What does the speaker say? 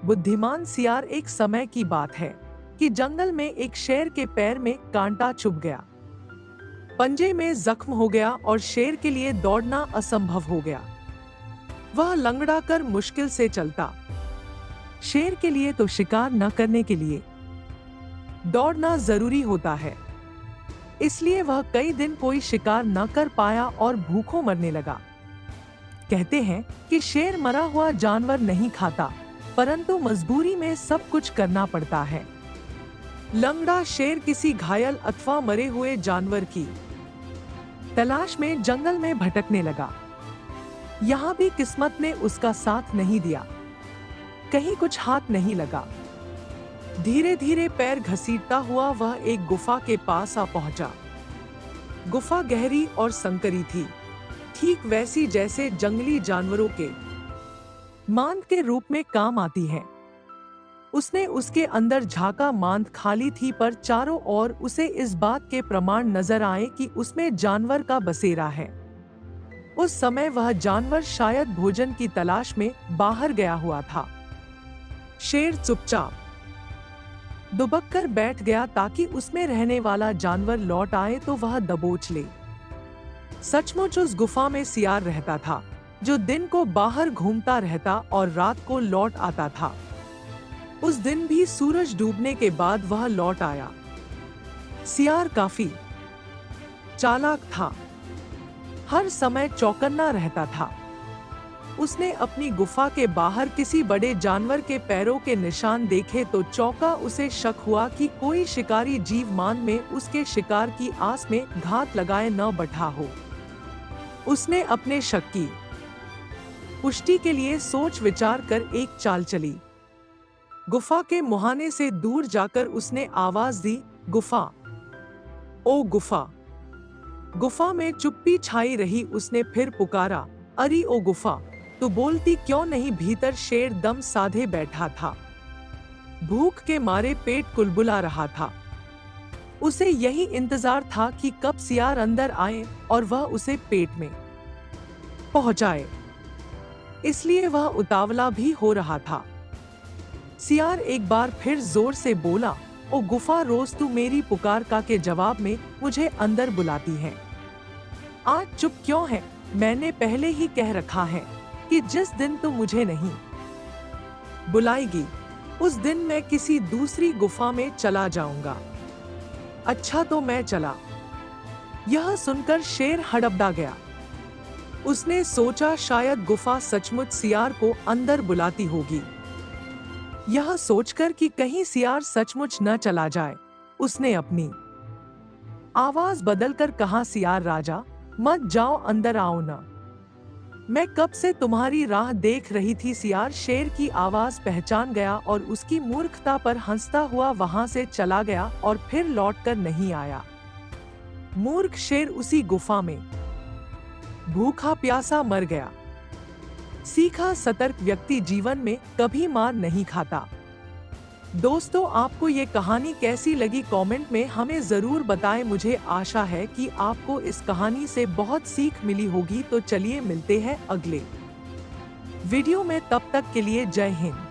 बुद्धिमान सियार। एक समय की बात है कि जंगल में एक शेर के पैर में कांटा चुभ गया, पंजे में जख्म हो गया और शेर के लिए दौड़ना असंभव हो गया। वह लंगड़ा कर मुश्किल से चलता। शेर के लिए तो शिकार न करने के लिए दौड़ना जरूरी होता है, इसलिए वह कई दिन कोई शिकार न कर पाया और भूखों मरने लगा। कहते हैं कि शेर मरा हुआ जानवर नहीं खाता, परंतु मजबूरी में सब कुछ करना पड़ता है। लंगड़ा शेर किसी घायल अथवा मरे हुए जानवर की तलाश में जंगल में भटकने लगा। यहाँ भी किस्मत ने उसका साथ नहीं दिया, कहीं कुछ हाथ नहीं लगा। धीरे धीरे पैर घसीटता हुआ वह एक गुफा के पास आ पहुंचा। गुफा गहरी और संकरी थी, ठीक वैसी जैसे जंगली जानवरों के मांद के रूप में काम आती है। उसने उसके अंदर झांका, मांद खाली थी, पर चारों ओर उसे इस बात के प्रमाण नजर आए कि उसमें जानवर का बसेरा है। उस समय वह जानवर शायद भोजन की तलाश में बाहर गया हुआ था। शेर चुपचाप दुबक कर बैठ गया ताकि उसमें रहने वाला जानवर लौट आए तो वह दबोच ले। सचमुच उस गुफा में सियार रहता था, जो दिन को बाहर घूमता रहता और रात को लौट आता था। उस दिन भी सूरज डूबने के बाद वह लौट आया। सियार काफी चालाक था, हर समय चौकन्ना रहता था। उसने अपनी गुफा के बाहर किसी बड़े जानवर के पैरों के निशान देखे तो चौंका। उसे शक हुआ कि कोई शिकारी जीव मान में उसके शिकार की आस में घात लगाए न बैठा हो। उसने अपने शक की पुष्टि के लिए सोच विचार कर एक चाल चली। गुफा के मुहाने से दूर जाकर उसने आवाज दी, गुफा, ओ गुफा। गुफा में चुप्पी छाई रही। उसने फिर पुकारा, अरे ओ गुफा, तू बोलती क्यों नहीं? भीतर शेर दम साधे बैठा था, भूख के मारे पेट कुलबुला रहा था। उसे यही इंतजार था कि कब सियार अंदर आए और वह उसे पेट में पहुंचाए, इसलिए वह उतावला भी हो रहा था। सियार एक बार फिर जोर से बोला, ओ गुफा, रोज तू मेरी पुकार का के जवाब में मुझे अंदर बुलाती है, आज चुप क्यों है? मैंने पहले ही कह रखा है कि जिस दिन तू मुझे नहीं बुलाएगी उस दिन मैं किसी दूसरी गुफा में चला जाऊंगा। अच्छा तो मैं चला। यह सुनकर शेर हड़बड़ा गया। उसने सोचा शायद गुफा सचमुच सियार को अंदर बुलाती होगी। यह सोचकर कि कहीं सियार सचमुच न चला जाए, उसने अपनी आवाज बदलकर कहा, सियार राजा, मत जाओ, अंदर आओ ना, मैं कब से तुम्हारी राह देख रही थी। सियार शेर की आवाज पहचान गया और उसकी मूर्खता पर हंसता हुआ वहां से चला गया और फिर लौटकर नहीं आया। मूर्ख शेर उसी गुफा में भूखा प्यासा मर गया। सीखा, सतर्क व्यक्ति जीवन में कभी मार नहीं खाता। दोस्तों, आपको ये कहानी कैसी लगी कमेंट में हमें जरूर बताएं। मुझे आशा है कि आपको इस कहानी से बहुत सीख मिली होगी। तो चलिए मिलते हैं अगले वीडियो में, तब तक के लिए जय हिंद।